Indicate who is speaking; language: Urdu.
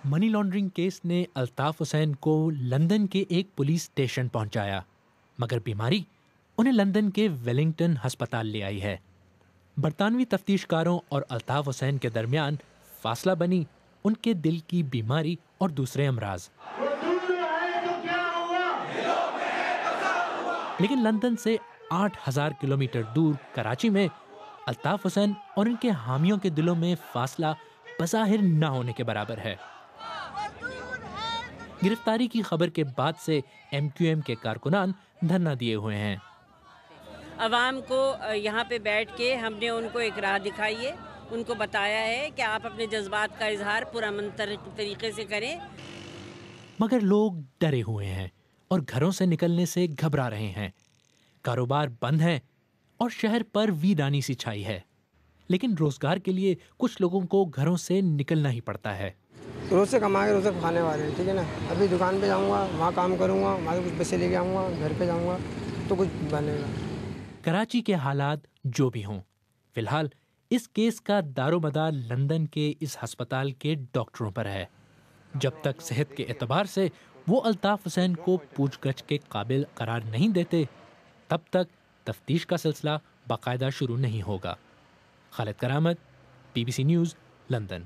Speaker 1: منی لانڈرنگ کیس نے الطاف حسین کو لندن کے ایک پولیس اسٹیشن پہنچایا، مگر بیماری انہیں لندن کے ویلنگٹن ہسپتال لے آئی ہے۔ برطانوی تفتیش کاروں اور الطاف حسین کے درمیان فاصلہ بنی ان کے دل کی بیماری اور دوسرے امراض۔ لیکن لندن سے 8,000 کلومیٹر دور کراچی میں الطاف حسین اور ان کے حامیوں کے دلوں میں فاصلہ بظاہر نہ ہونے کے برابر ہے۔ گرفتاری کی خبر کے بعد سے MQM کے کارکنان دھرنا دیے ہوئے ہیں۔
Speaker 2: عوام کو یہاں پہ بیٹھ کے ہم نے ان کو ایک راہ دکھائی ہے، ان کو بتایا ہے کہ آپ اپنے جذبات کا اظہار پرامن طریقے سے کریں،
Speaker 1: مگر لوگ ڈرے ہوئے ہیں اور گھروں سے نکلنے سے گھبرا رہے ہیں۔ کاروبار بند ہیں اور شہر پر ویرانی سی چھائی ہے، لیکن روزگار کے لیے کچھ لوگوں کو گھروں سے نکلنا ہی پڑتا ہے۔
Speaker 3: روز سے کما کے روز سے کھانے والے ہیں، ٹھیک ہے نا۔ ابھی دکان پہ جاؤں گا، وہاں کام کروں گا، وہاں سے کچھ پیسے لے کے آؤں گا، گھر پہ جاؤں گا تو کچھ بنے گا۔
Speaker 1: کراچی کے حالات جو بھی ہوں، فی الحال اس کیس کا دار و مدار لندن کے اس ہسپتال کے ڈاکٹروں پر ہے۔ جب تک صحت کے اعتبار سے وہ الطاف حسین کو پوچھ گچھ کے قابل قرار نہیں دیتے، تب تک تفتیش کا سلسلہ باقاعدہ شروع نہیں ہوگا۔ خالد کرامت، BBC نیوز، لندن۔